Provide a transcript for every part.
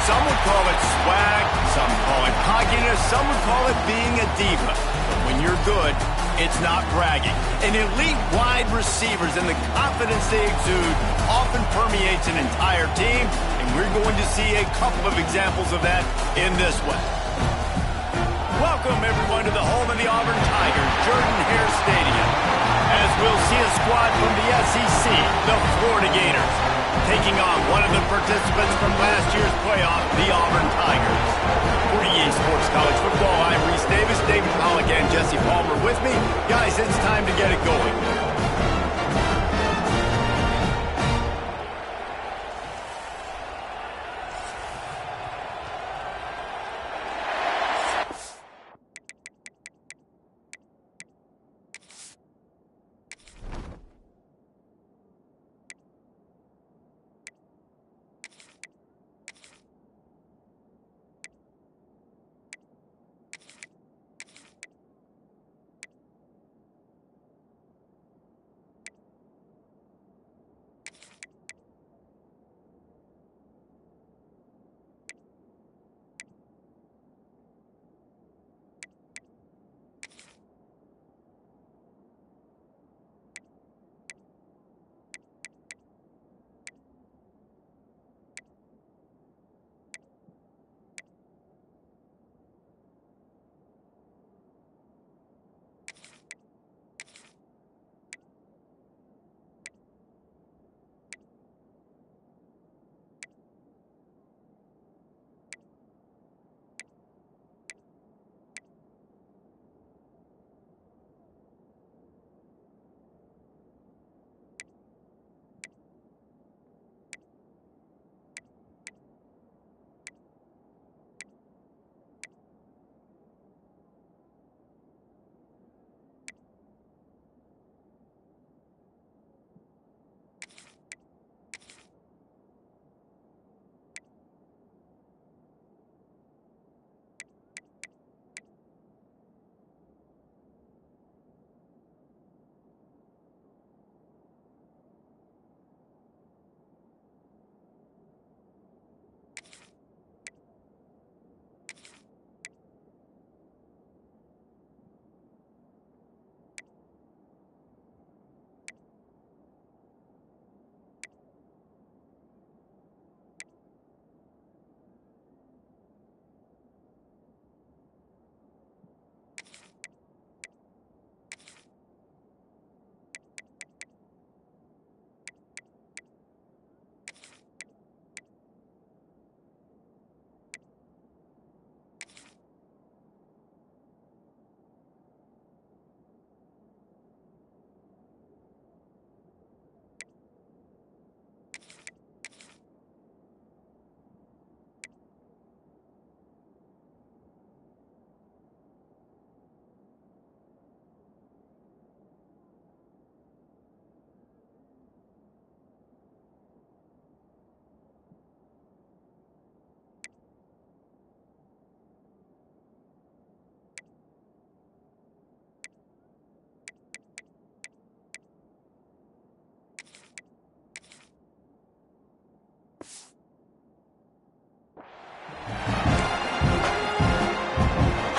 Some would call it swag, some call it cockiness, some would call it being a diva. But when you're good, it's not bragging. And elite wide receivers and the confidence they exude often permeates an entire team, and we're going to see a couple of examples of that in this one. Welcome, everyone, to the home of the Auburn Tigers, Jordan-Hare Stadium, as we'll see a squad from the SEC, the Florida Gators, taking on one of the participants from last year's playoff, the Auburn Tigers. For EA Sports College Football, I'm Reese Davis, David Pollack, and Jesse Palmer with me. Guys, it's time to get it going.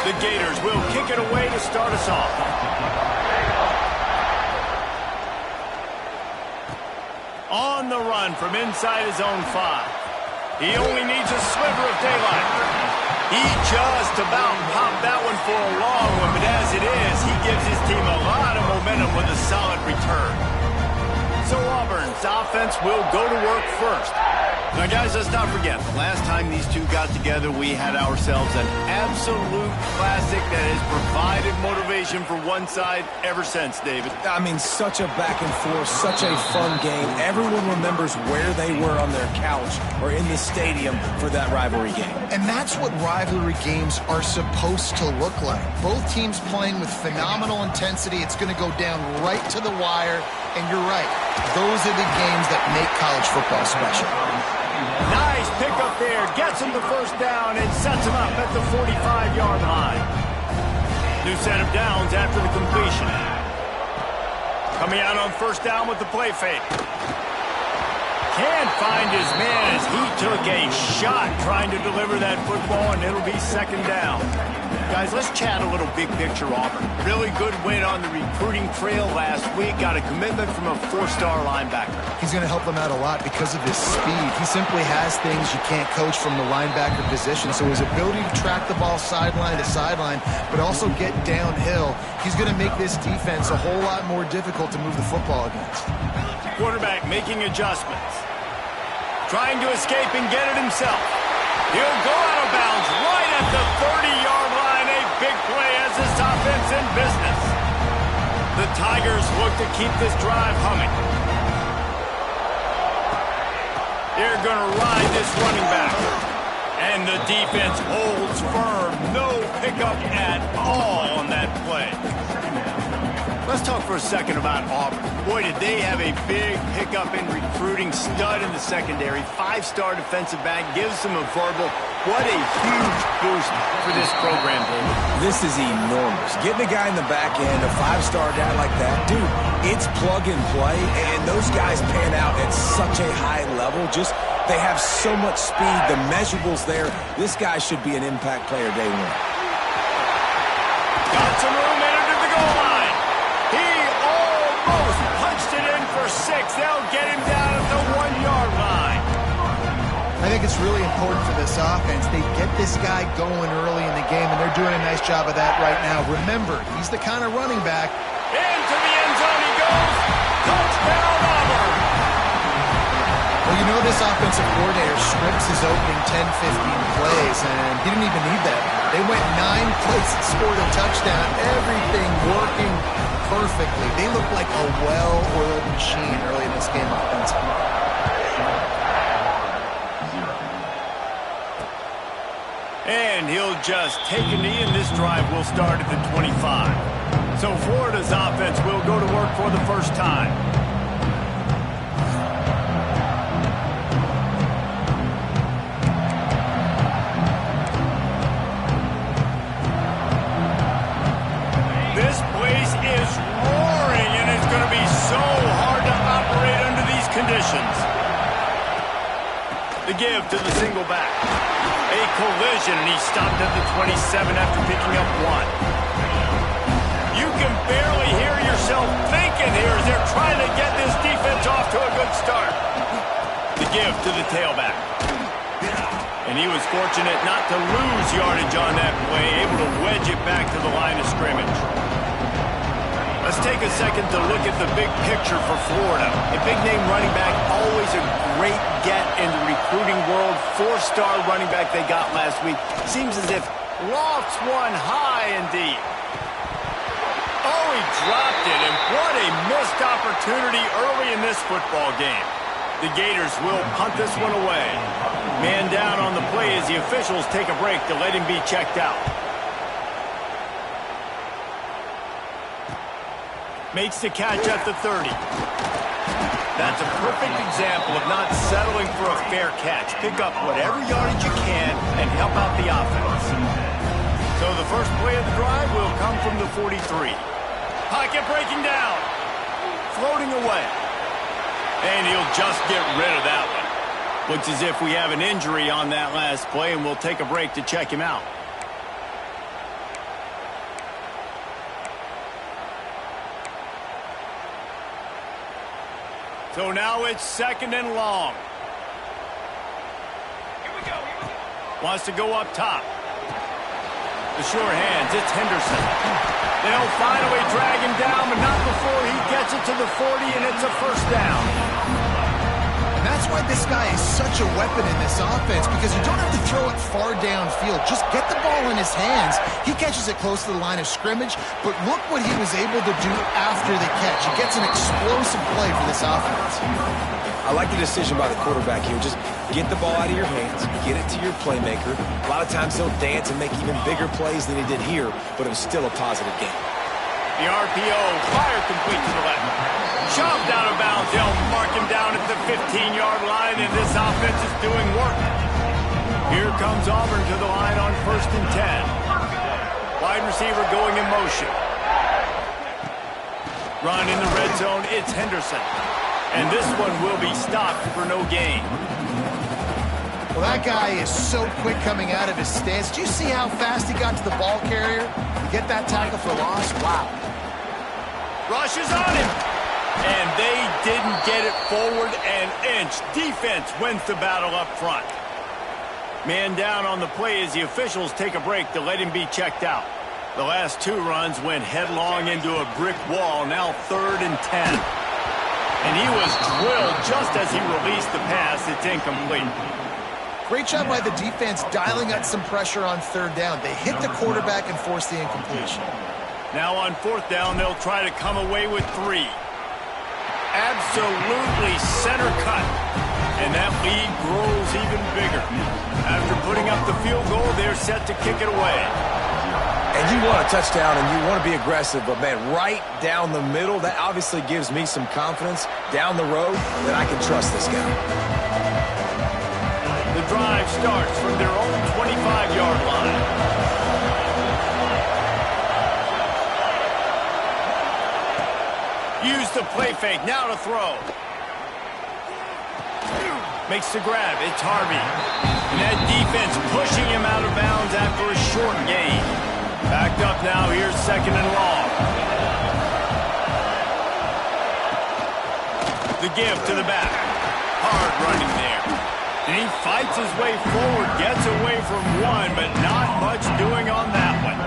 The Gators will kick it away to start us off. On the run from inside his own 5. He only needs a sliver of daylight. He just about popped that one for a long one, but as it is, he gives his team a lot of momentum with a solid return. So Auburn's offense will go to work first. Now, guys, let's not forget, the last time these two got together, we had ourselves an absolute classic that has provided motivation for one side ever since, David. I mean, such a back and forth, such a fun game. Everyone remembers where they were on their couch or in the stadium for that rivalry game. And that's what rivalry games are supposed to look like. Both teams playing with phenomenal intensity. It's going to go down right to the wire. And you're right, those are the games that make college football special. Nice pickup there. Gets him the first down and sets him up at the 45-yard line. New set of downs after the completion. Coming out on first down with the play fake. can't find his man as he took a shot trying to deliver that football, and it'll be second down. Guys, let's chat a little big picture Auburn. Really good win on the recruiting trail last week. Got a commitment from a 4-star linebacker. He's going to help them out a lot because of his speed. He simply has things you can't coach from the linebacker position. So his ability to track the ball sideline to sideline, but also get downhill, he's going to make this defense a whole lot more difficult to move the football against. Quarterback making adjustments. Trying to escape and get it himself. He'll go out of bounds right at the 30-yard line. A big play as this offense in business. The Tigers look to keep this drive humming. They're going to ride this running back. And the defense holds firm. No pickup at all on that play. Let's talk for a second about Auburn. Boy, did they have a big pickup in recruiting. Stud in the secondary. 5-star defensive back. Gives them a verbal. What a huge boost for this program, David. This is enormous. Getting a guy in the back end, a 5-star guy like that, dude, it's plug and play, and those guys pan out at such a high level. Just, they have so much speed. The measurables there. This guy should be an impact player day one. Got some room into the goal line. He almost punched it in for 6. They'll get him down at the 1-yard line. I think it's really important for this offense. They get this guy going early in the game, and they're doing a nice job of that right now. Remember, he's the kind of running back. Into the end zone he goes. Touchdown, Auburn. Well, you know this offensive coordinator scripts his opening 10, 15 plays, and he didn't even need that. They went 9 plays and scored a touchdown. Everything working perfectly. They look like a well-oiled machine early in this game offensively. And he'll just take a knee, and this drive will start at the 25. So Florida's offense will go to work for the first time. This place is roaring, and it's going to be so hard to operate under these conditions. The give to the single back. A collision, and he stopped at the 27 after picking up 1. You can barely hear yourself thinking here as they're trying to get this defense off to a good start. The give to the tailback. And he was fortunate not to lose yardage on that play, able to wedge it back to the line of scrimmage. Let's take a second to look at the big picture for Florida. A big-name running back, always a great get in the recruiting world. 4-star running back they got last week. Seems as if lofts one high indeed. Oh, he dropped it, and what a missed opportunity early in this football game. The Gators will punt this one away. Man down on the play as the officials take a break to let him be checked out. Makes the catch at the 30. That's a perfect example of not settling for a fair catch. Pick up whatever yardage you can and help out the offense. So the first play of the drive will come from the 43. Pocket breaking down. Floating away. And he'll just get rid of that one. Looks as if we have an injury on that last play, and we'll take a break to check him out. So now it's 2nd and long. Here we go. Wants to go up top. The sure hands, it's Henderson. They'll finally drag him down, but not before he gets it to the 40, and it's a first down. And that's why this guy is such a weapon in this offense, because you don't have to throw it far downfield. Just get the ball in his hands. He catches it close to the line of scrimmage, but look what he was able to do after the catch. He gets an explosive play for this offense. I like the decision by the quarterback here. Just get the ball out of your hands, get it to your playmaker. A lot of times he'll dance and make even bigger plays than he did here, but it was still a positive game. The RPO, fire complete to the left. Shoved out of bounds. They'll mark him down at the 15-yard line, and this offense is doing work. Here comes Auburn to the line on 1st and 10. Wide receiver going in motion. Run in the red zone. It's Henderson. And this one will be stopped for no gain. Well, that guy is so quick coming out of his stance. Do you see how fast he got to the ball carrier to get that tackle for loss? Wow. Rushes on him. And they didn't get it forward an inch. Defense wins the battle up front. Man down on the play as the officials take a break to let him be checked out. The last two runs went headlong into a brick wall, now 3rd and 10. And he was drilled just as he released the pass. It's incomplete. Great job by the defense dialing up some pressure on 3rd down. They hit the quarterback and forced the incompletion. Now on 4th down, they'll try to come away with 3. Absolutely center cut. And that lead grows even bigger. After putting up the field goal, they're set to kick it away. And you want a touchdown and you want to be aggressive, but, man, right down the middle, that obviously gives me some confidence down the road that I can trust this guy. The drive starts from their own 25-yard line. Use the play fake, now to throw. Makes the grab, it's Harvey. And that defense pushing him out of bounds after a short gain. Backed up now, here's 2nd and long. The give to the back. Hard running there. And he fights his way forward, gets away from one, but not much doing on that one.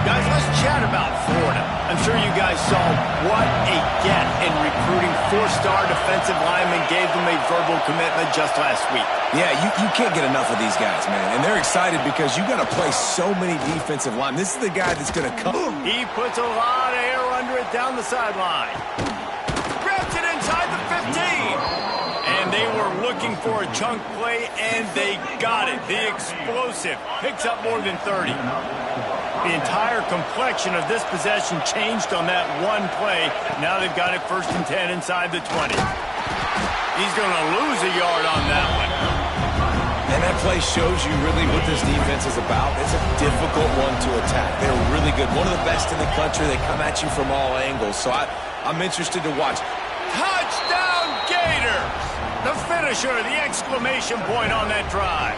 Guys, let's chat about Florida. I'm sure you guys saw what a get in recruiting. 4-star defensive linemen gave them a verbal commitment just last week. Yeah, you can't get enough of these guys, man. And they're excited because you got to play so many defensive linemen. This is the guy that's going to come. He puts a lot of air under it down the sideline. Grabs it inside the 15. And they were looking for a chunk play, and they got it. The explosive picks up more than 30. The entire complexion of this possession changed on that one play. Now they've got it 1st and 10 inside the 20. He's going to lose a yard on that one. And that play shows you really what this defense is about. It's a difficult one to attack. They're really good. One of the best in the country. They come at you from all angles. So I'm interested to watch. Touchdown Gators! The finisher, the exclamation point on that drive.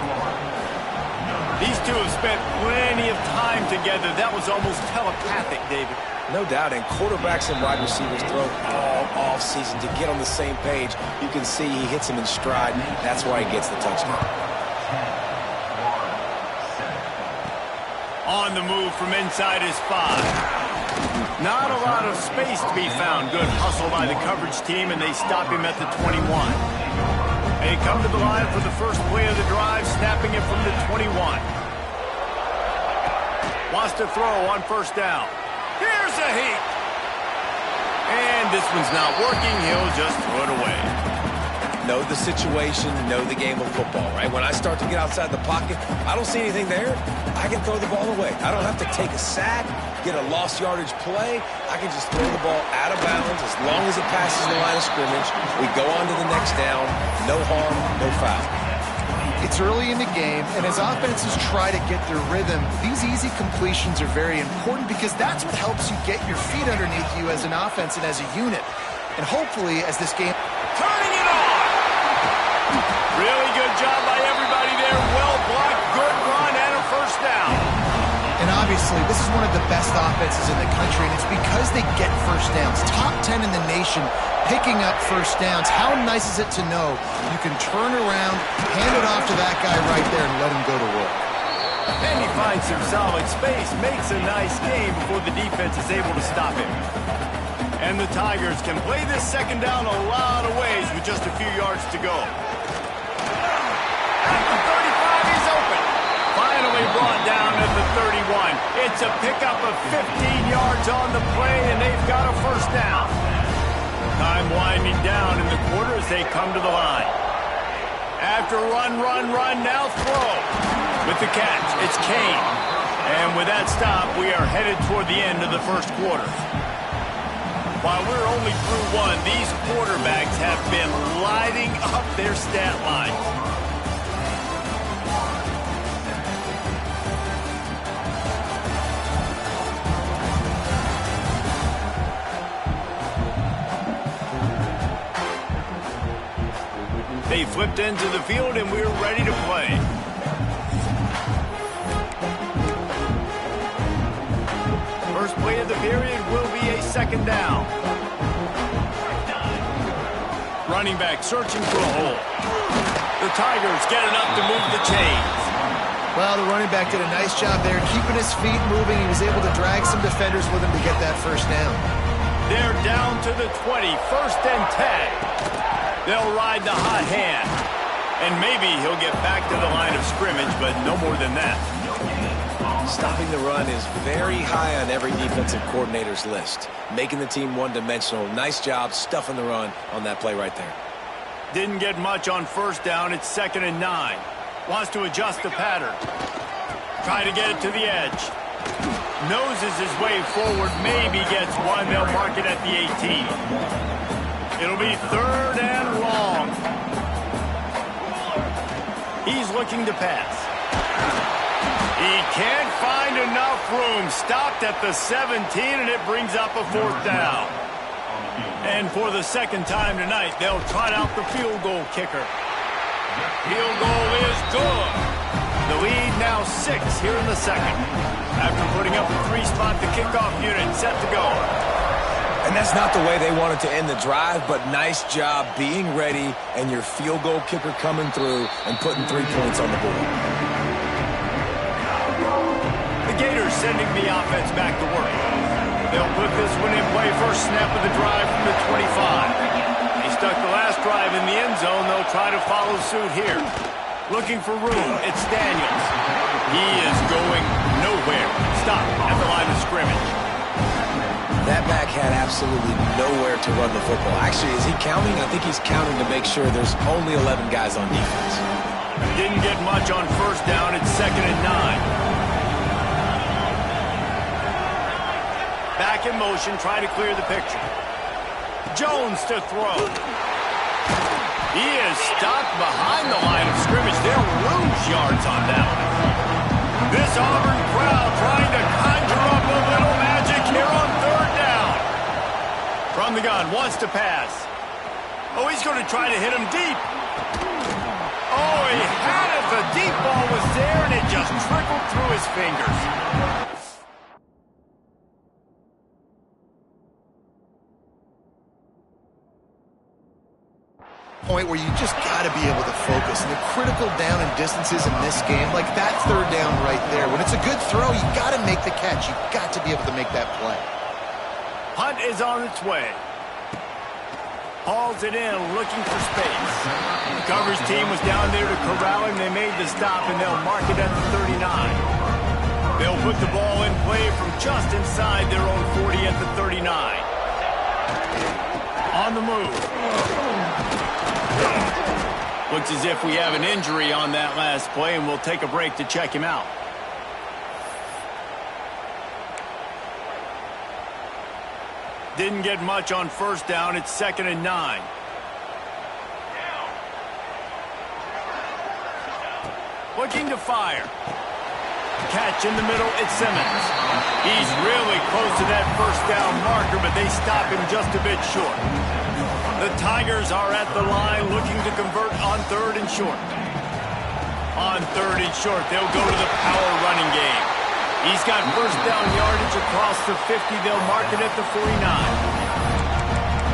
These two have spent plenty of time together. That was almost telepathic, David. No doubt, and quarterbacks and wide receivers throw all offseason to get on the same page. You can see he hits him in stride. That's why he gets the touchdown. On the move from inside his 5. Not a lot of space to be found. Good hustle by the coverage team, and they stop him at the 21. They come to the line for the first play of the drive, snapping it from the 21. Wants to throw on 1st down. Here's a heat. And this one's not working. He'll just throw it away. Know the situation, know the game of football, right? When I start to get outside the pocket, I don't see anything there. I can throw the ball away. I don't have to take a sack, get a lost yardage play. I can just throw the ball out of bounds as long as it passes the line of scrimmage. We go on to the next down. No harm, no foul. It's early in the game, and as offenses try to get their rhythm, these easy completions are very important because that's what helps you get your feet underneath you as an offense and as a unit. And hopefully, as this game... Turning it on! Really good job by everybody there. Well blocked, good run, and a 1st down. And obviously, this is one of the best offenses in the country, and it's because they get 1st downs. Top 10 in the nation picking up 1st downs. How nice is it to know you can turn around, hand it off to that guy right there, and let him go to work. And he finds some solid space, makes a nice game before the defense is able to stop him. And the Tigers can play this 2nd down a lot of ways with just a few yards to go. At the 35, he's open. Finally brought down at the 31. It's a pickup of 15 yards on the play, and they've got a 1st down. Time winding down in the quarter as they come to the line. After run, now throw. With the catch, it's Kane. And with that stop, we are headed toward the end of the 1st quarter. While we're only through one, these quarterbacks have been lighting up their stat lines. They flipped into the field, and we're ready to play. First play of the period will be a second down. Running back searching for a hole. The Tigers get enough to move the chains. Well, the running back did a nice job there, keeping his feet moving. He was able to drag some defenders with him to get that first down. They're down to the 20, 1st and 10. They'll ride the hot hand. And maybe he'll get back to the line of scrimmage, but no more than that. Stopping the run is very high on every defensive coordinator's list. Making the team one-dimensional. Nice job stuffing the run on that play right there. Didn't get much on first down. It's 2nd and 9. Wants to adjust the pattern. Try to get it to the edge. Noses his way forward. Maybe gets one. They'll mark it at the 18. It'll be 3rd and long. He's looking to pass. He can't find enough room. Stopped at the 17, and it brings up a 4th down. And for the second time tonight, they'll trot out the field goal kicker. Field goal is good. The lead now 6 here in the second. After putting up a 3-spot, the kickoff unit set to go. And that's not the way they wanted to end the drive, but nice job being ready and your field goal kicker coming through and putting 3 points on the board. The Gators sending the offense back to work. They'll put this one in play. First snap of the drive from the 25. They stuck the last drive in the end zone. They'll try to follow suit here. Looking for room. It's Daniels. He is going nowhere. Stop at the line of scrimmage. That back had absolutely nowhere to run the football. Actually, is he counting? I think he's counting to make sure there's only 11 guys on defense. Didn't get much on first down. It's 2nd and 9. Back in motion, try to clear the picture. Jones to throw. He is stopped behind the line of scrimmage. They'll lose yards on that one. This Auburn crowd trying to conjure up a little magic here on 3rd down. From the gun, wants to pass. Oh, he's going to try to hit him deep. Oh, he had it. The deep ball was there, and it just trickled through his fingers. Point where you just got to be able to focus. And the critical down and distances in this game, like that 3rd down right there, when it's a good throw, you got to make the catch. You got to be able to make that play. Punt is on its way. Hauls it in, looking for space. The coverage team was down there to corral him. They made the stop, and they'll mark it at the 39. They'll put the ball in play from just inside their own 40 at the 39. On the move. Looks as if we have an injury on that last play, and we'll take a break to check him out. Didn't get much on first down. It's 2nd and 9. Looking to fire. Catch in the middle. It's Simmons. He's really close to that first down marker, but they stop him just a bit short. The Tigers are at the line looking to convert on 3rd and short. On 3rd and short, they'll go to the power running game. He's got first down yardage across the 50. They'll mark it at the 49.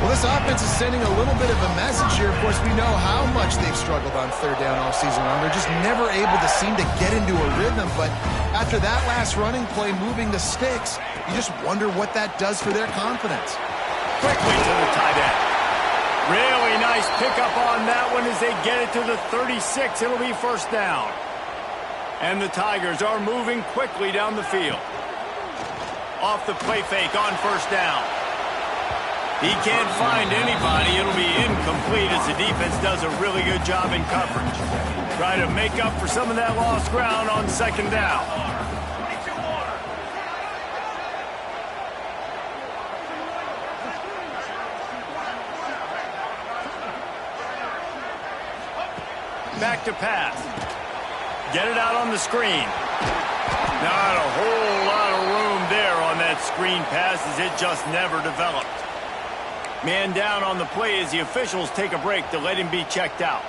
Well, this offense is sending a little bit of a message here. Of course, we know how much they've struggled on 3rd down all season long. They're just never able to seem to get into a rhythm. But after that last running play, moving the sticks, you just wonder what that does for their confidence. Quickly to the tight end. Really nice pickup on that one as they get it to the 36. It'll be first down. And the Tigers are moving quickly down the field. Off the play fake on first down. He can't find anybody. It'll be incomplete as the defense does a really good job in coverage. Try to make up for some of that lost ground on 2nd down. Back to pass. Get it out on the screen. Not a whole lot of room there on that screen pass as it just never developed. Man down on the play as the officials take a break to let him be checked out.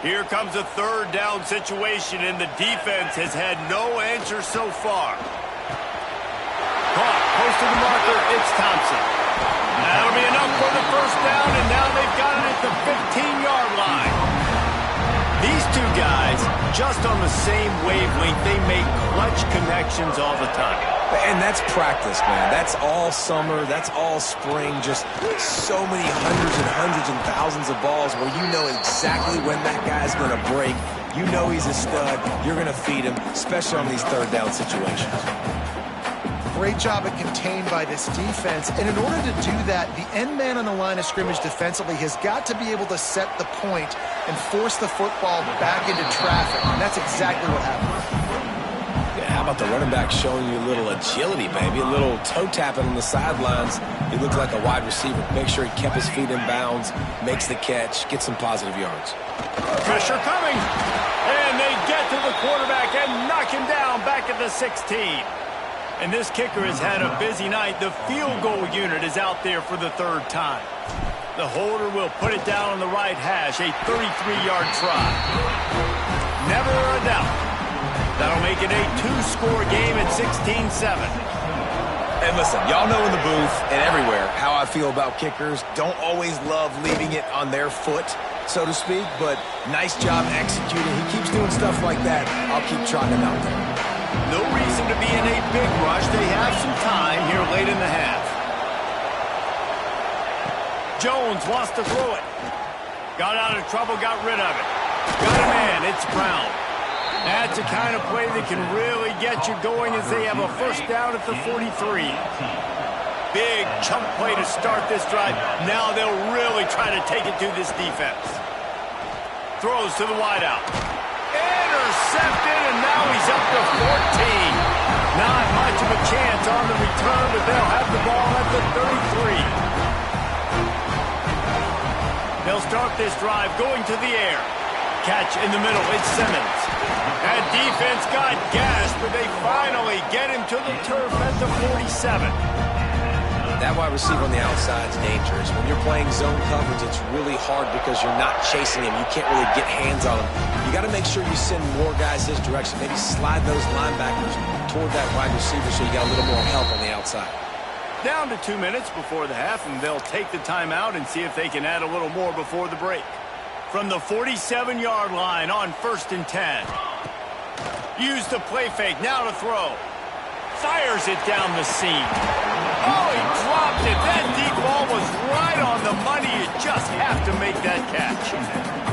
Here comes a third down situation, and the defense has had no answer so far. Caught, close to the marker, it's Thompson. That'll be enough for the first down, and now they've got it at the 15-yard line. These two guys, just on the same wavelength, they make clutch connections all the time. And that's practice, man. That's all summer. That's all spring. Just so many hundreds and thousands of balls where you know exactly when that guy's going to break. You know he's a stud. You're going to feed him, especially on these third down situations. Great job at contained by this defense. And in order to do that, the end man on the line of scrimmage defensively has got to be able to set the point and force the football back into traffic. And that's exactly what happened. How about the running back showing you a little agility, baby? A little toe tapping on the sidelines. He looked like a wide receiver. Make sure he kept his feet in bounds, makes the catch, gets some positive yards. Pressure coming. And they get to the quarterback and knock him down back at the 16. And this kicker has had a busy night. The field goal unit is out there for the third time. The holder will put it down on the right hash, a 33-yard try. Never a doubt. That'll make it a two-score game at 16-7. And listen, y'all know in the booth and everywhere how I feel about kickers. Don't always love leaving it on their foot, so to speak, but nice job executing. He keeps doing stuff like that. I'll keep trotting him out there. No reason to be in a big rush. They have some time here late in the half. Jones wants to throw it. Got out of trouble, got rid of it. Got a man, it's Brown. That's the kind of play that can really get you going as they have a first down at the 43. Big chunk play to start this drive. Now they'll really try to take it to this defense. Throws to the wideout. Intercepted, and now he's up to 14. Not much of a chance on the return, but they'll have the ball at the 33. They'll start this drive going to the air. Catch in the middle, it's Simmons. That defense got gashed, but they finally get him to the turf at the 47. That wide receiver on the outside is dangerous. When you're playing zone coverage, it's really hard because you're not chasing him. You can't really get hands on him. You got to make sure you send more guys his direction. Maybe slide those linebackers toward that wide receiver so you got a little more help on the outside. Down to 2 minutes before the half, and they'll take the timeout and see if they can add a little more before the break. From the 47-yard line on 1st and 10. Use the play fake, now to throw. Fires it down the seam. Oh, he dropped it. That deep ball was right on the money. You just have to make that catch.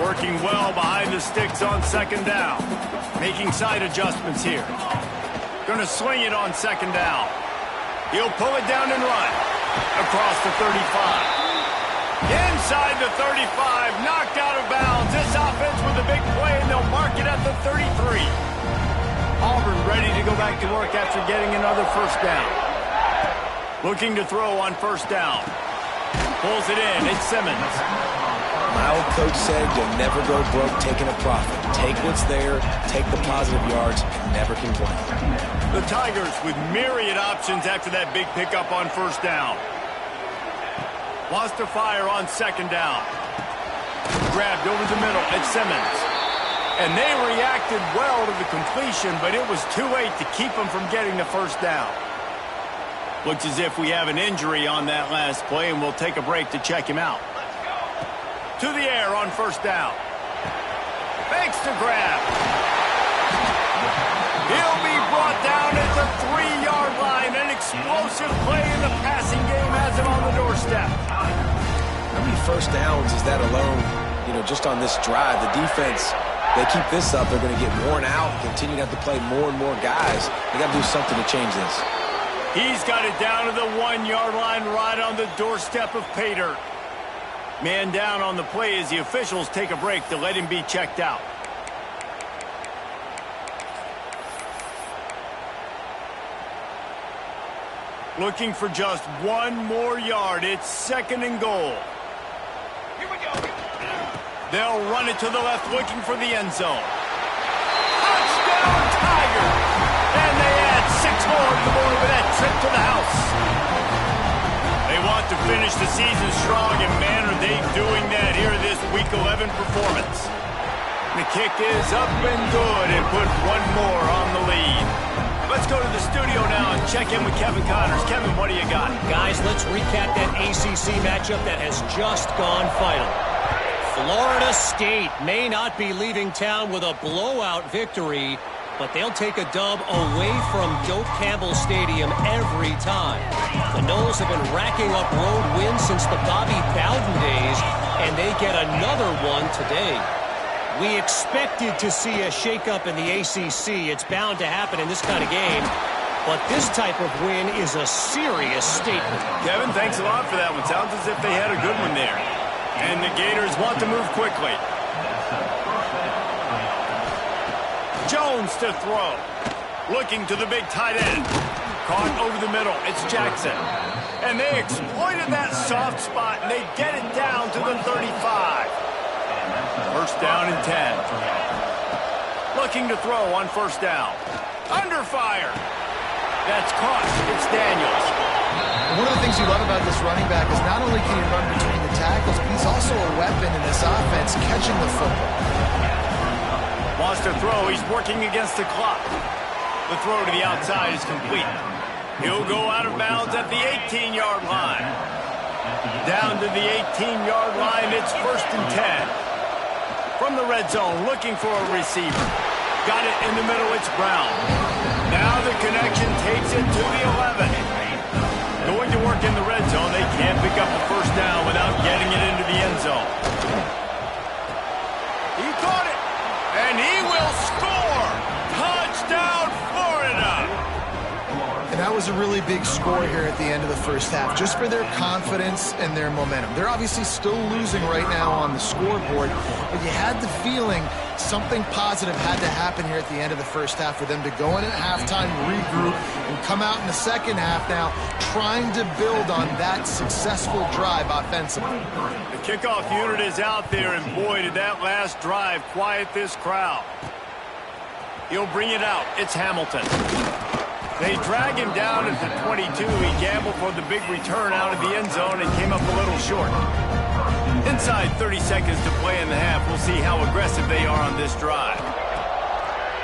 Working well behind the sticks on second down. Making side adjustments here. Gonna swing it on second down. He'll pull it down and run. Across the 35. Inside the 35, knocked out of bounds. This offense with a big play, and they'll mark it at the 33. Auburn ready to go back to work after getting another first down. Looking to throw on first down. Pulls it in, it's Simmons. My old coach said you'll never go broke taking a profit. Take what's there, take the positive yards, and never complain. The Tigers with myriad options after that big pickup on first down. Wants to fire on second down. Grabbed over the middle at Simmons. And they reacted well to the completion, but it was too late to keep them from getting the first down. Looks as if we have an injury on that last play, and we'll take a break to check him out. To the air on first down. Fakes the grab. He'll be brought down at the 3-yard line. An explosive play in the passing game has him on the doorstep. How many first downs is that alone, just on this drive? The defense, they keep this up, they're going to get worn out, continue to have to play more and more guys. They got to do something to change this. He's got it down to the 1-yard line right on the doorstep of Pater. Man down on the play as the officials take a break to let him be checked out. Looking for just one more yard. It's 2nd and goal. Here we go. They'll run it to the left, looking for the end zone. Touchdown, Tiger! And they add 6 more to the board with that trip to the house. They want to finish the season strong, and man, are they doing that here in this Week 11 performance. The kick is up and good and put one more on the lead. Let's go to the studio now and check in with Kevin Connors. Kevin, what do you got? Guys, let's recap that ACC matchup that has just gone final. Florida State may not be leaving town with a blowout victory, but they'll take a dub away from Doak Campbell Stadium every time. The Noles have been racking up road wins since the Bobby Bowden days, and they get another one today. We expected to see a shakeup in the ACC. It's bound to happen in this kind of game. But this type of win is a serious statement. Kevin, thanks a lot for that one. Sounds as if they had a good one there. And the Gators want to move quickly. Jones to throw. Looking to the big tight end. Caught over the middle. It's Jackson. And they exploited that soft spot, and they get it down to the 35. First down and 10. Looking to throw on first down. Under fire. That's caught. It's Daniels. One of the things you love about this running back is not only can he run between the tackles, but he's also a weapon in this offense catching the football. Wants to throw. He's working against the clock. The throw to the outside is complete. He'll go out of bounds at the 18-yard line. Down to the 18-yard line. It's first and 10. From the red zone, looking for a receiver. Got it in the middle, it's Brown. Now the connection takes it to the 11. Going to work in the red zone, they can't pick up a first down without getting it into the end zone. He caught it, and he will score! Touchdown, Florida! And that was a really big score here at the end of the first half, just for their confidence and their momentum. They're obviously still losing right now on the scoreboard, but you had the feeling something positive had to happen here at the end of the first half for them to go in at halftime, regroup, and come out in the second half now trying to build on that successful drive offensively. The kickoff unit is out there, and boy, did that last drive quiet this crowd. He'll bring it out. It's Hamilton. They drag him down at the 22. He gambled for the big return out of the end zone and came up a little short. Inside 30 seconds to play in the half. We'll see how aggressive they are on this drive.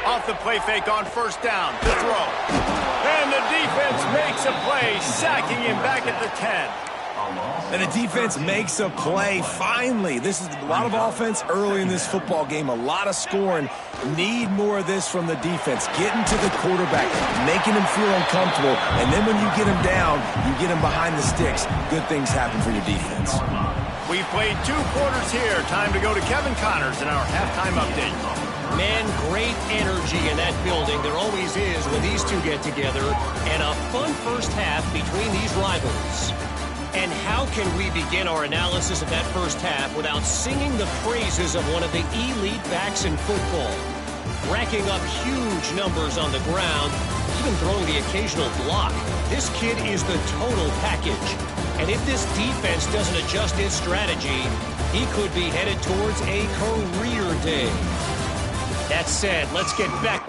Off the play fake on first down. The throw. And the defense makes a play, sacking him back at the 10. And the defense makes a play, finally. This is a lot of offense early in this football game, a lot of scoring. Need more of this from the defense. Getting to the quarterback, making him feel uncomfortable, and then when you get him down, you get him behind the sticks. Good things happen for your defense. We've played 2 quarters here. Time to go to Kevin Connors in our halftime update. Man, great energy in that building. There always is when these two get together. And a fun first half between these rivals. And how can we begin our analysis of that first half without singing the praises of one of the elite backs in football? Racking up huge numbers on the ground, even throwing the occasional block. This kid is the total package. And if this defense doesn't adjust its strategy, he could be headed towards a career day. That said, let's get back.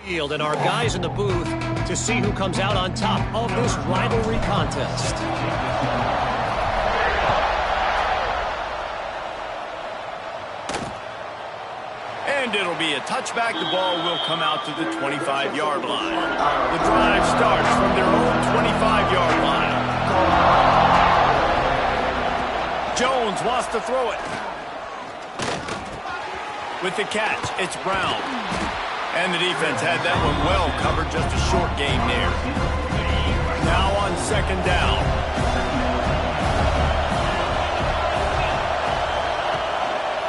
Field and our guys in the booth to see who comes out on top of this rivalry contest. And it'll be a touchback. The ball will come out to the 25-yard line. The drive starts from their own 25-yard line. Jones wants to throw it. With the catch, it's Brown. And the defense had that one well covered, just a short gain there. Now on second down.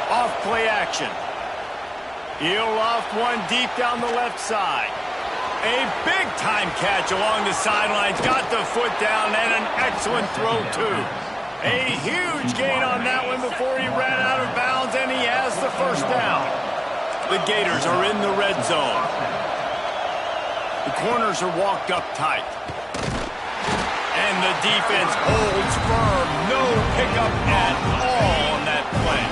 Off play action. He'll loft one deep down the left side. A big-time catch along the sidelines. Got the foot down and an excellent throw, too. A huge gain on that one before he ran out of bounds, and he has the first down. The Gators are in the red zone. The corners are walked up tight. And the defense holds firm. No pickup at all on that play.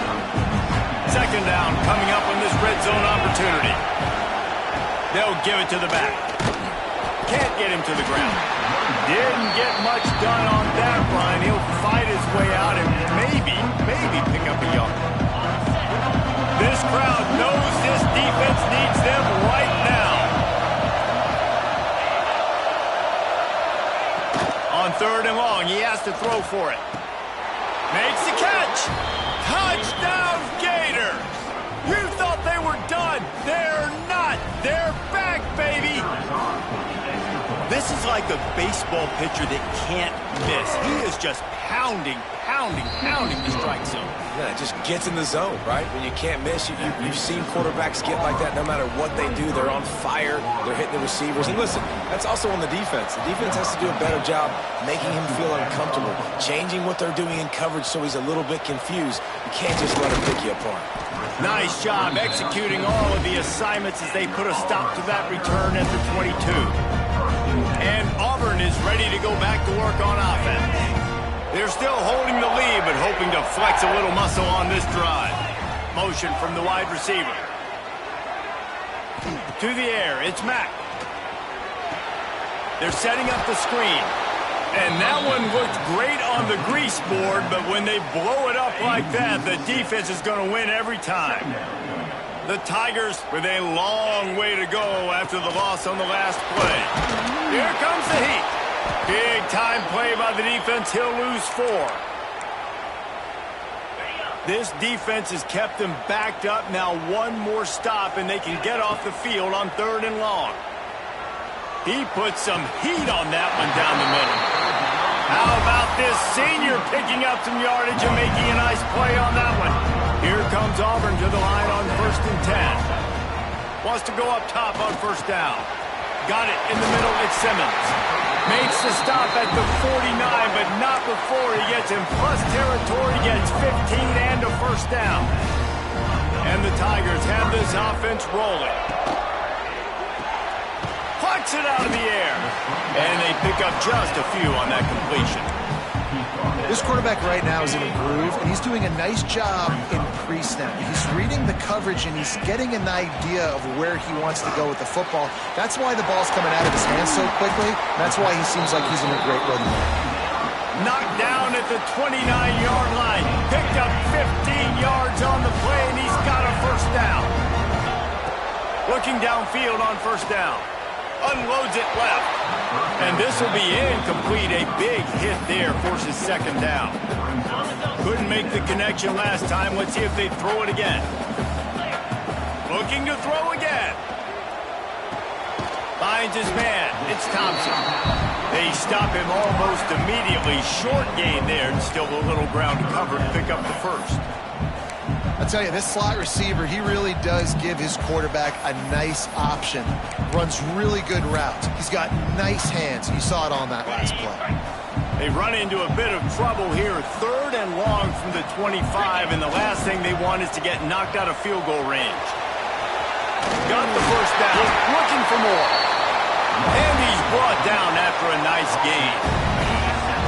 Second down coming up on this red zone opportunity. They'll give it to the back. Can't get him to the ground. Didn't get much done on that run. He'll fight his way out and maybe pick up a yard. This crowd knows this defense needs them right now. On third and long, he has to throw for it. Makes the catch. Touchdown, Gators. You thought they were done. They're not. They're back, baby. This is like a baseball pitcher that can't miss. He is just pounding the strike zone. Yeah, it just gets in the zone, right? When you can't miss, you've seen quarterbacks get like that no matter what they do. They're on fire. They're hitting the receivers. And listen, that's also on the defense. The defense has to do a better job making him feel uncomfortable, changing what they're doing in coverage so he's a little bit confused. You can't just let him pick you apart. Nice job executing all of the assignments as they put a stop to that return at the 22. And Auburn is ready to go back to work on offense. They're still holding the lead, but hoping to flex a little muscle on this drive. Motion from the wide receiver. To the air, it's Mack. They're setting up the screen. And that one looked great on the grease board, but when they blow it up like that, the defense is going to win every time. The Tigers with a long way to go after the loss on the last play. Here comes the heat. Big time play by the defense. He'll lose 4. This defense has kept them backed up. Now one more stop and they can get off the field on third and long. He put some heat on that one down the middle. How about this senior picking up some yardage and making a nice play on that one? Here comes Auburn to the line on 1st and 10. Wants to go up top on first down. Got it in the middle. It's Simmons. Makes the stop at the 49, but not before he gets in plus territory, gets 15 and a first down. And the Tigers have this offense rolling. Plucks it out of the air. And they pick up just a few on that completion. This quarterback right now is in a groove, and he's doing a nice job in pre-snap. He's reading the coverage, and he's getting an idea of where he wants to go with the football. That's why the ball's coming out of his hands so quickly. That's why he seems like he's in a great rhythm. Knocked down at the 29-yard line. Picked up 15 yards on the play, and he's got a first down. Looking downfield on first down. Unloads it left. And this will be incomplete. A big hit there forces second down. Couldn't make the connection last time. Let's see if they throw it again. Looking to throw again. Finds his man. It's Thompson. They stop him almost immediately. Short gain there. And still a little ground to cover to pick up the first. I'll tell you, this slot receiver, he really does give his quarterback a nice option. Runs really good routes. He's got nice hands. You saw it on that last play. They run into a bit of trouble here. Third and long from the 25, and the last thing they want is to get knocked out of field goal range. Got the first down. Looking for more. And he's brought down after a nice gain.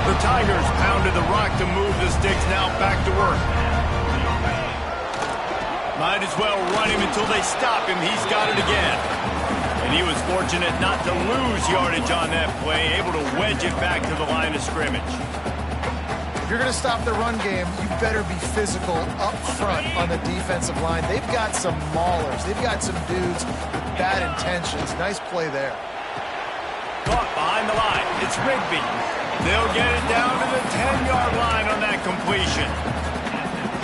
The Tigers pounded the rock to move the sticks. Now back to work. Might as well run him until they stop him. He's got it again. And And he was fortunate not to lose yardage on that play, able to wedge it back to the line of scrimmage. If you're going to stop the run game, you better be physical up front on the defensive line. They've got some maulers. They've got some dudes with bad intentions. Nice play there. Caught behind the line. It's Rigby. They'll get it down to the 10-yard line on that completion.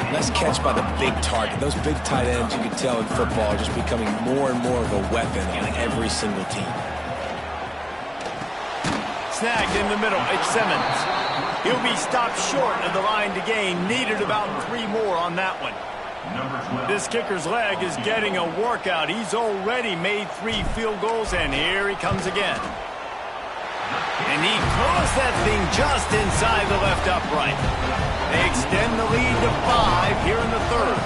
Nice catch by the big target. Those big tight ends, you can tell in football, are just becoming more and more of a weapon on every single team. Snagged in the middle. It's Simmons. He'll be stopped short of the line to gain. Needed about 3 more on that one. This kicker's leg is getting a workout. He's already made 3 field goals, and here he comes again. And he closed that thing just inside the left upright. They extend the lead to 5 here in the third.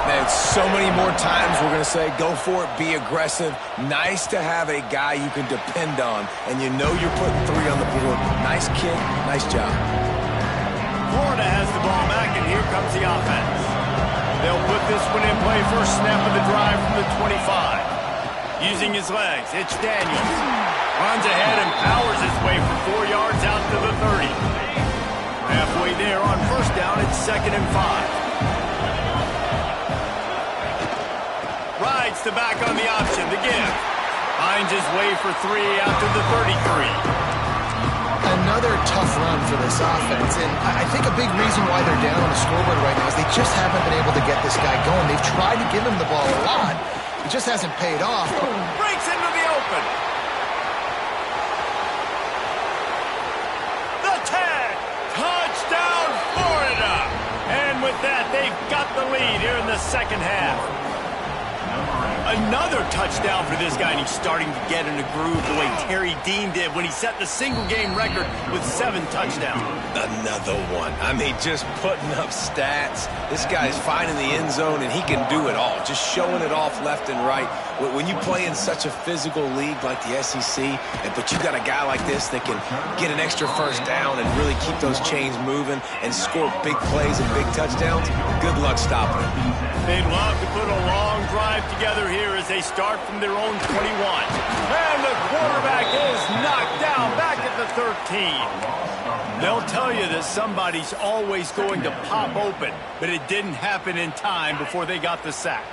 Man, so many more times we're going to say, go for it, be aggressive. Nice to have a guy you can depend on, and you know you're putting 3 on the board. Nice kick, nice job. Florida has the ball back, and here comes the offense. They'll put this one in play first snap of the drive from the 25. Using his legs, it's Daniels. Runs ahead and powers his way for 4 yards out to the 30. Halfway there on first down, it's 2nd and 5. Rides the back on the option, the give. Finds his way for 3 out to the 33. Another tough run for this offense, and I think a big reason why they're down on the scoreboard right now is they just haven't been able to get this guy going. They've tried to give him the ball a lot. It just hasn't paid off. Breaks into the open. The 10. Touchdown, Florida. And with that, they've got the lead here in the second half. Another touchdown for this guy, and he's starting to get in a groove the way Terry Dean did when he set the single-game record with 7 touchdowns. Another one. I mean, just putting up stats. This guy's finding the end zone, and he can do it all. Just showing it off left and right. When you play in such a physical league like the SEC, but you got a guy like this that can get an extra first down and really keep those chains moving and score big plays and big touchdowns, good luck stopping him. They'd love to put a long drive together here as they start from their own 21. And the quarterback is knocked down back at the 13. They'll tell you that somebody's always going to pop open, but it didn't happen in time before they got the sack.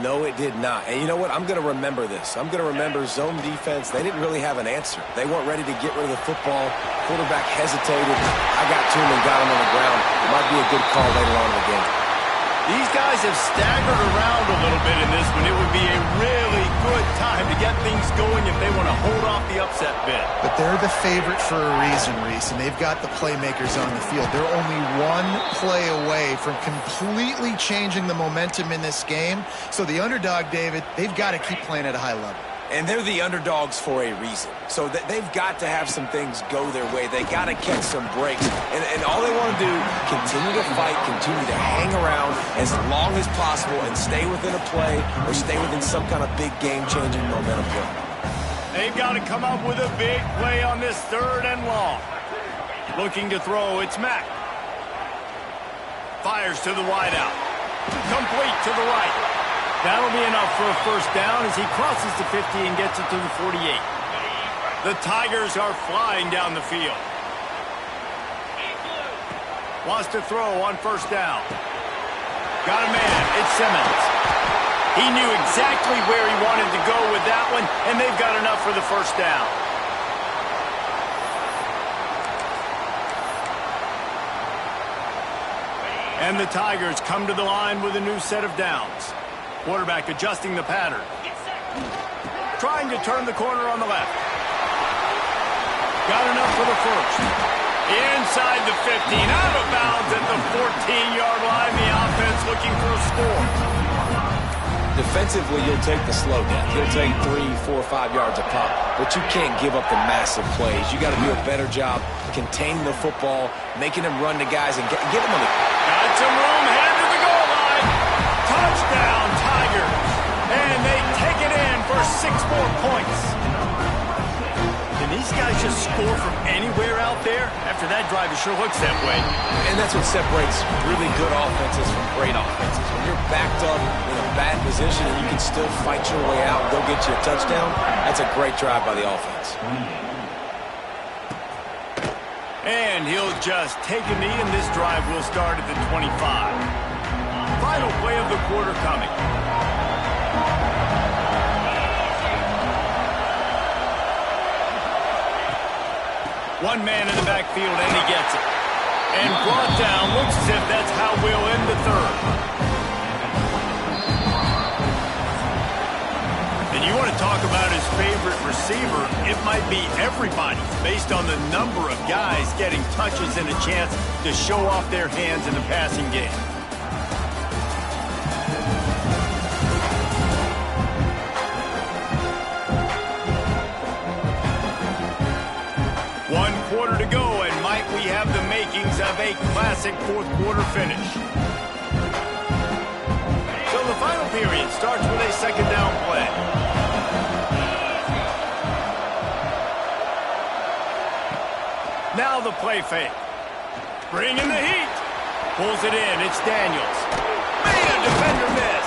No, it did not. And you know what? I'm going to remember this. I'm going to remember zone defense. They didn't really have an answer. They weren't ready to get rid of the football. Quarterback hesitated. I got to him and got him on the ground. It might be a good call later on in the game. These guys have staggered around a little bit in this one. It would be a really good time to get things going if they want to hold off the upset bid. But they're the favorite for a reason, Reese, and they've got the playmakers on the field. They're only 1 play away from completely changing the momentum in this game. So the underdog, David, they've got to keep playing at a high level. And they're the underdogs for a reason. So they've got to have some things go their way. They got to catch some breaks. And all they want to do, continue to fight, continue to hang around as long as possible and stay within a play or stay within some kind of big game-changing momentum play. They've got to come up with a big play on this 3rd and long. Looking to throw, it's Mack. Fires to the wideout. Complete to the right. That'll be enough for a first down as he crosses the 50 and gets it to the 48. The Tigers are flying down the field. Wants to throw on first down. Got a man. It's Simmons. He knew exactly where he wanted to go with that one, and they've got enough for the first down. And the Tigers come to the line with a new set of downs. Quarterback adjusting the pattern. Trying to turn the corner on the left. Got enough for the first. Inside the 15, out of bounds at the 14-yard line. The offense looking for a score. Defensively, you'll take the slow down. You'll take 3, 4, 5 yards a pop, but you can't give up the massive plays. You got to do a better job containing the football, making them run to guys, and get them on the... Got some room, head to the goal line. Touchdown, Tigers. And they take it in for 6 more points. Can these guys just score from anywhere out there? After that drive, it sure looks that way. And that's what separates really good offenses from great offenses. When you're backed up in a bad position and you can still fight your way out and go get you a touchdown, that's a great drive by the offense. And he'll just take a knee, and this drive will start at the 25. Final play of the quarter coming. One man in the backfield, and he gets it. And brought down. Looks as if that's how we'll end the third. And you want to talk about his favorite receiver, it might be everybody, based on the number of guys getting touches and a chance to show off their hands in the passing game. One quarter to go, and might we have the makings of a classic fourth quarter finish. So the final period starts with a second down play. Now the play fake. Bringing the heat. Pulls it in. It's Daniels. Made a defender miss.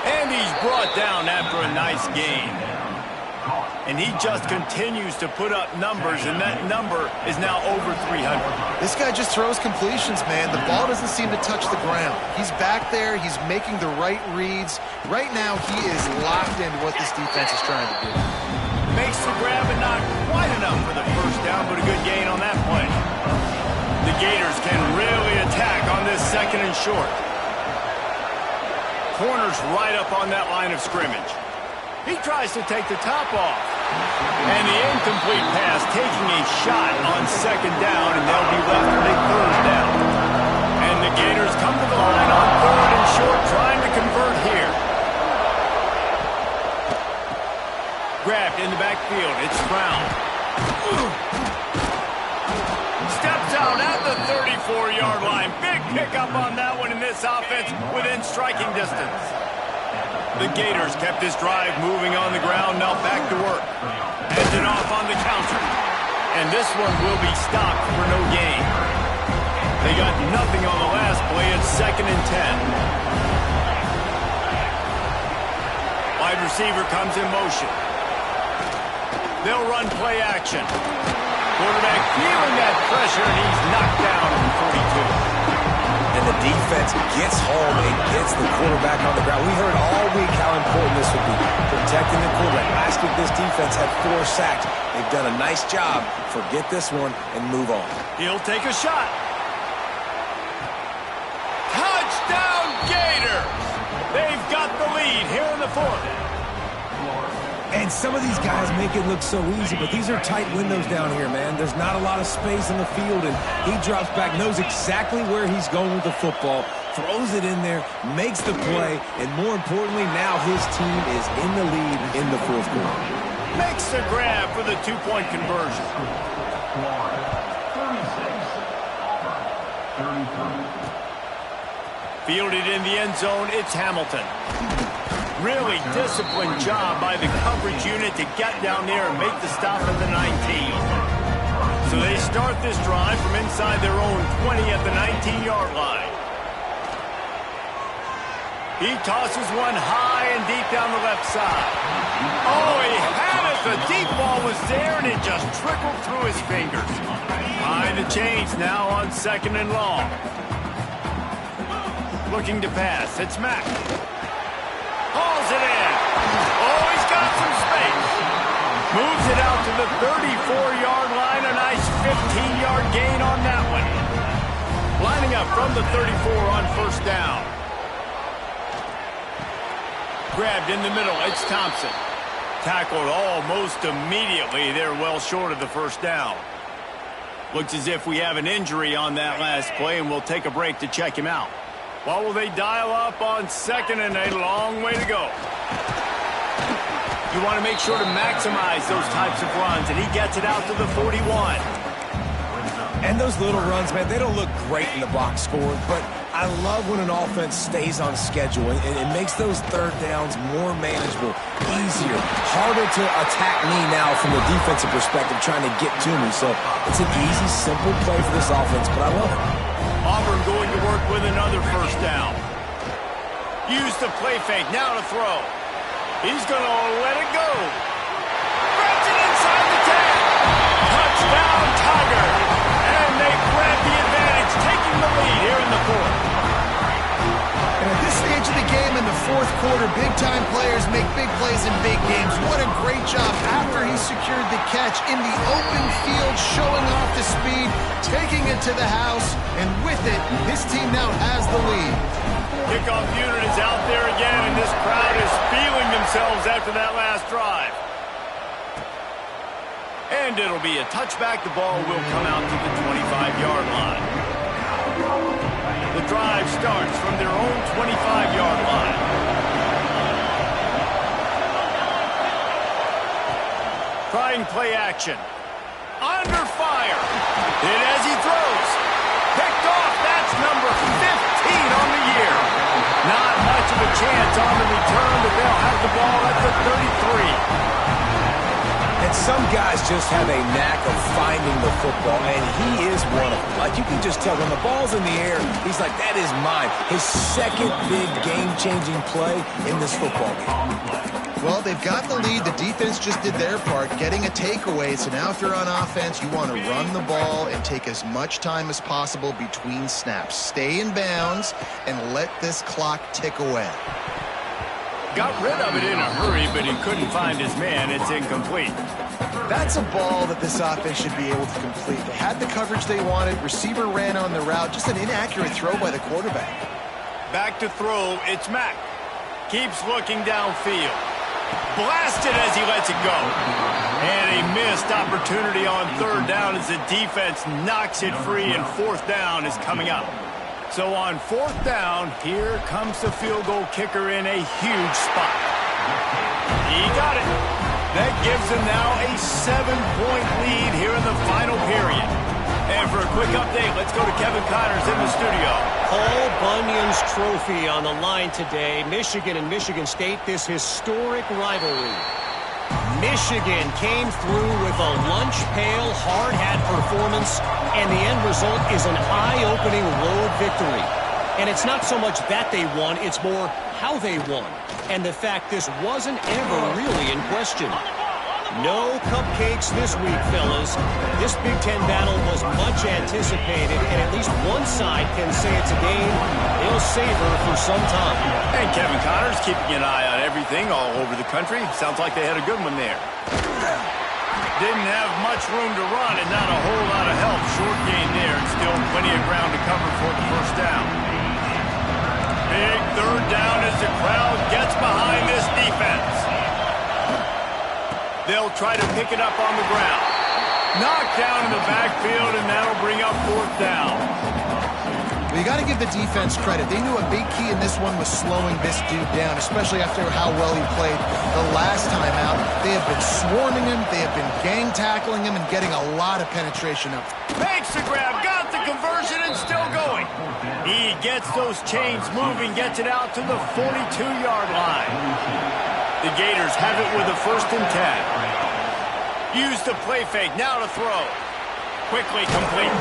And he's brought down after a nice gain. And he just continues to put up numbers, and that number is now over 300. This guy just throws completions, man. The ball doesn't seem to touch the ground. He's back there. He's making the right reads. Right now, he is locked into what this defense is trying to do. Makes the grab, and not quite enough for the first down, but a good gain on that play. The Gators can really attack on this second and short. Corner's right up on that line of scrimmage. He tries to take the top off. And the incomplete pass taking a shot on second down, and they'll be left with a third down. And the Gators come to the line on third and short, trying to convert here. Grabbed in the backfield. It's Brown. Steps out at the 34-yard line. Big pickup on that one in this offense within striking distance. The Gators kept this drive moving on the ground, now back to work. Heads it off on the counter. And this one will be stopped for no gain. They got nothing on the last play. It's 2nd and 10. Wide receiver comes in motion. They'll run play action. Quarterback feeling that pressure, and he's knocked down at the 42. And the defense gets home and gets the quarterback on the ground. We heard all week how important this would be, protecting the quarterback. Last week, this defense had 4 sacks. They've done a nice job. Forget this one and move on. He'll take a shot. Touchdown, Gators! They've got the lead here in the fourth. And some of these guys make it look so easy, but these are tight windows down here, man. There's not a lot of space in the field, and he drops back, knows exactly where he's going with the football, throws it in there, makes the play, and more importantly, now his team is in the lead in the fourth quarter. Makes the grab for the 2-point conversion. Fielded in the end zone, it's Hamilton. Really disciplined job by the coverage unit to get down there and make the stop at the 19. So they start this drive from inside their own 20 at the 19-yard line. He tosses one high and deep down the left side. Oh, he had it. The deep ball was there, and it just trickled through his fingers. Behind the chains now on 2nd and long. Looking to pass. It's Mack. Hauls it in. Oh, he's got some space. Moves it out to the 34-yard line. A nice 15-yard gain on that one. Lining up from the 34 on first down. Grabbed in the middle. It's Thompson. Tackled almost immediately. They're well short of the first down. Looks as if we have an injury on that last play, and we'll take a break to check him out. What will they dial up on 2nd and a long way to go? You want to make sure to maximize those types of runs, and he gets it out to the 41. And those little runs, man, they don't look great in the box score, but I love when an offense stays on schedule, and it makes those third downs more manageable, easier, harder to attack me now from the defensive perspective trying to get to me. So it's an easy, simple play for this offense, but I love it. Auburn going to work with another first down. Use the play fake, now to throw. He's going to let it go. Grabs it inside the 10. Touchdown, Tiger. And they grab the advantage, taking the lead here in the fourth. And at this stage of the game in the fourth quarter, big-time players make big plays in big games. What a great job after he secured the catch in the open field, showing off the speed, taking it to the house, and with it, his team now has the lead. Kickoff unit is out there again, and this crowd is feeling themselves after that last drive. And it'll be a touchback. The ball will come out to the 25-yard line. The drive starts from their own 25-yard line. Trying play action. Under fire. Hit as he throws. Picked off. That's number 15 on the year. Not much of a chance on the return, but they'll have the ball at the 33. And some guys just have a knack of finding the football, and he is one of them. Like, you can just tell when the ball's in the air, he's like, that is mine. His second big game-changing play in this football game. Well, they've got the lead. The defense just did their part, getting a takeaway. So now if you're on offense, you want to run the ball and take as much time as possible between snaps. Stay in bounds and let this clock tick away. Got rid of it in a hurry, but he couldn't find his man. It's incomplete. That's a ball that this offense should be able to complete. They had the coverage they wanted. Receiver ran on the route. Just an inaccurate throw by the quarterback. Back to throw. It's Mack. Keeps looking downfield. Blasted as he lets it go. And a missed opportunity on third down as the defense knocks it free, and fourth down is coming up. So on fourth down, here comes the field goal kicker in a huge spot. He got it. That gives them now a 7-point lead here in the final period. And for a quick update, let's go to Kevin Connors in the studio. Paul Bunyan's trophy on the line today. Michigan and Michigan State, this historic rivalry. Michigan came through with a lunch pail, hard hat performance, and the end result is an eye-opening road victory. And it's not so much that they won, it's more how they won. And the fact this wasn't ever really in question. No cupcakes this week, fellas. This Big Ten battle was much anticipated, and at least one side can say it's a game they'll savor for some time. And Kevin Connors keeping an eye on everything all over the country. Sounds like they had a good one there. Didn't have much room to run and not a whole lot of help. Short gain there and still plenty of ground to cover for the first down. Big third down as the crowd gets behind this defense. They'll try to pick it up on the ground. Knocked down in the backfield, and that'll bring up fourth down. Well, you got to give the defense credit. They knew a big key in this one was slowing this dude down, especially after how well he played the last time out. They have been swarming him. They have been gang tackling him and getting a lot of penetration up. Makes the grab, got the conversion, and still going. He gets those chains moving, gets it out to the 42-yard line. The Gators have it with a 1st and 10. Use the play fake, now to throw. Quickly complete.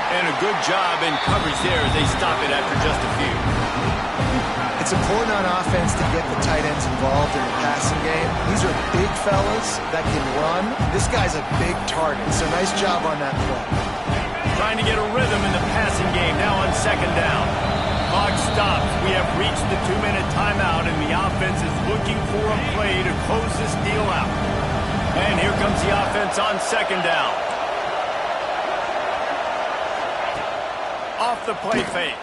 And a good job in coverage there as they stop it after just a few. It's important on offense to get the tight ends involved in the passing game. These are big fellas that can run. This guy's a big target, so nice job on that play. Trying to get a rhythm in the passing game now on 2nd down. Clock stops. We have reached the 2-minute timeout, and the offense is looking for a play to close this deal out. And here comes the offense on 2nd down. Off the play fake.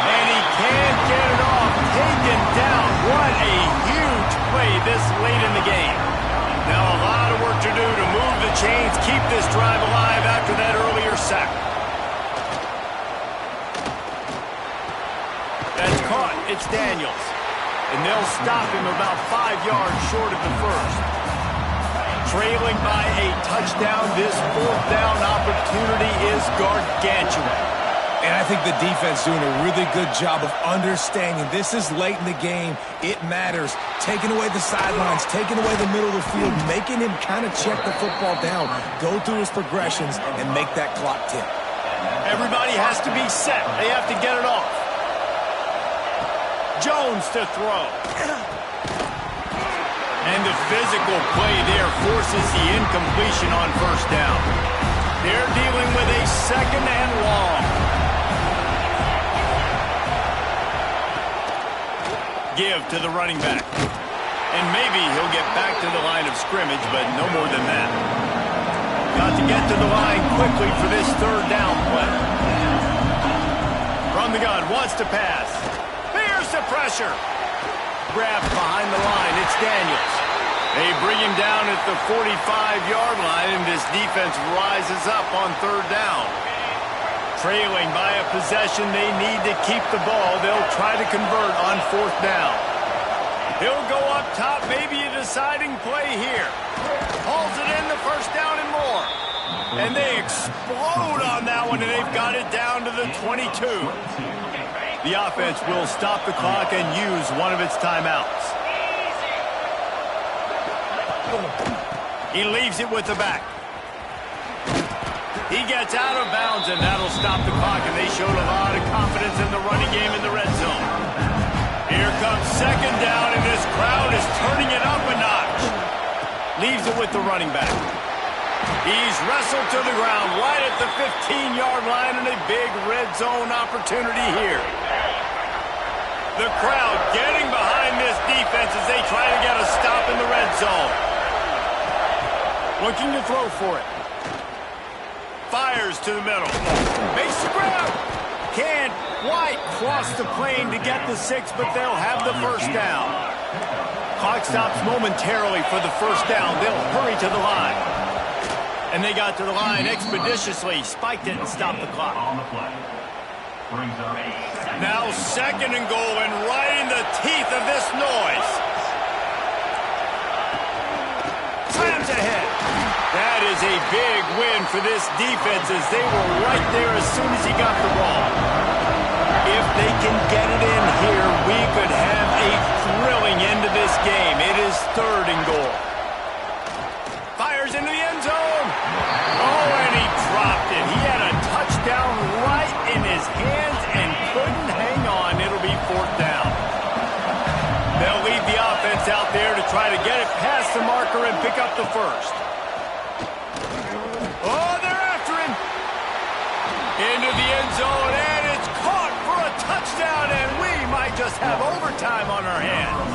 And he can't get it off. Taken down. What a huge play this late in the game. Now a lot of work to do to move the chains, keep this drive alive after that earlier sack. That's caught. It's Daniels. And they'll stop him about 5 yards short of the first. Trailing by a touchdown, this 4th down opportunity is gargantuan. And I think the defense doing a really good job of understanding this is late in the game. It matters. Taking away the sidelines, taking away the middle of the field, making him kind of check the football down, go through his progressions, and make that clock tick. Everybody has to be set. They have to get it off. Jones to throw. And the physical play there forces the incompletion on first down. They're dealing with a second and long. Give to the running back. And maybe he'll get back to the line of scrimmage, but no more than that. Got to get to the line quickly for this third down play. From the gun, wants to pass. There's the pressure. Grabbed behind the line, it's Daniels. They bring him down at the 45-yard line, and this defense rises up on third down. Trailing by a possession, they need to keep the ball. They'll try to convert on fourth down. He'll go up top, maybe a deciding play here. Hauls it in the first down and more. And they explode on that one, and they've got it down to the 22. The offense will stop the clock and use one of its timeouts. He leaves it with the back. He gets out of bounds, and that'll stop the clock, and they showed a lot of confidence in the running game in the red zone. Here comes second down, and this crowd is turning it up a notch. Leaves it with the running back. He's wrestled to the ground right at the 15-yard line, and a big red zone opportunity here. The crowd getting behind this defense as they try to get a stop in the red zone. Looking to throw for it. Fires to the middle. Makes the grab. Can't quite cross the plane to get the 6, but they'll have the first down. Clock stops momentarily for the first down. They'll hurry to the line. And they got to the line expeditiously. Spiked it and stopped the clock. Now second and goal, and right in the teeth of this noise. Slams ahead. That is a big win for this defense as they were right there as soon as he got the ball. If they can get it in here, we could have a thrilling end to this game. It is third and goal. Fires into the end zone. Oh, and he dropped it. He had a touchdown right in his hands and couldn't hang on. It'll be fourth down. They'll leave the offense out there to try to get it past the marker and pick up the first. Oh, they're after him. Into the end zone, and it's caught for a touchdown, and we might just have overtime on our hands.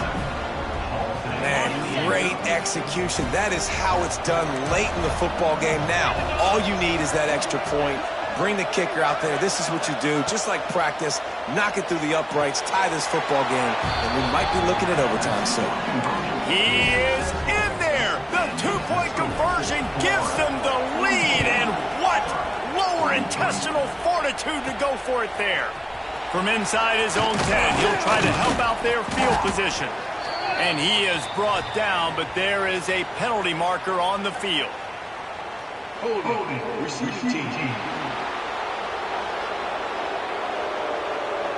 Man, great execution. That is how it's done late in the football game. Now, all you need is that extra point. Bring the kicker out there. This is what you do. Just like practice, knock it through the uprights, tie this football game, and we might be looking at overtime soon. He is in there. The two-point conversion gives them the lead, and what lower intestinal fortitude to go for it there. From inside his own 10, he'll try to help out their field position. And he is brought down, but there is a penalty marker on the field. Holding, receiving team.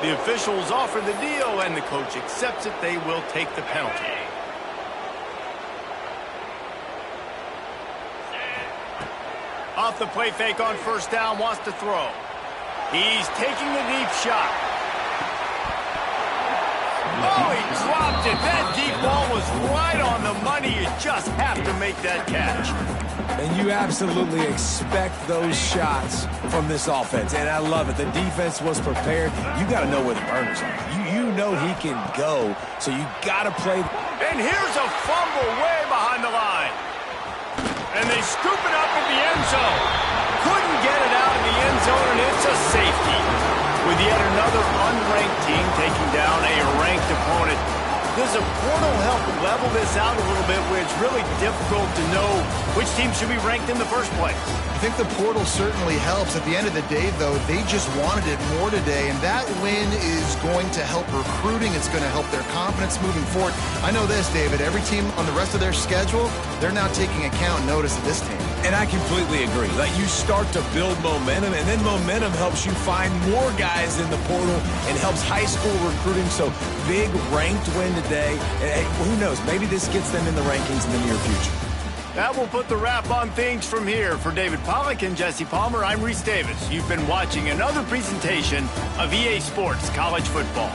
The officials offer the deal, and the coach accepts it. They will take the penalty. Off the play fake on first down, wants to throw. He's taking the deep shot. Oh, he dropped it. That deep ball was right on the money. You just have to make that catch. And you absolutely expect those shots from this offense, and I love it. The defense was prepared. You got to know where the burners are. You know he can go, so you got to play. And here's a fumble way behind the line. And they scoop it up in the end zone. Couldn't get it out of the end zone, and it's a safety. With yet another unranked team taking down a ranked opponent, the Does the portal help level this out a little bit where it's really difficult to know which team should be ranked in the first place? I think the portal certainly helps. At the end of the day, though, they just wanted it more today, and that win is going to help recruiting. It's going to help their confidence moving forward. I know this, David. Every team on the rest of their schedule, they're now taking account and notice of this team. And I completely agree. Like, you start to build momentum, and then momentum helps you find more guys in the portal and helps high school recruiting. So big ranked win today. And who knows? Maybe this gets them in the rankings in the near future. That will put the wrap on things from here. For David Pollack and Jesse Palmer, I'm Reese Davis. You've been watching another presentation of EA Sports College Football.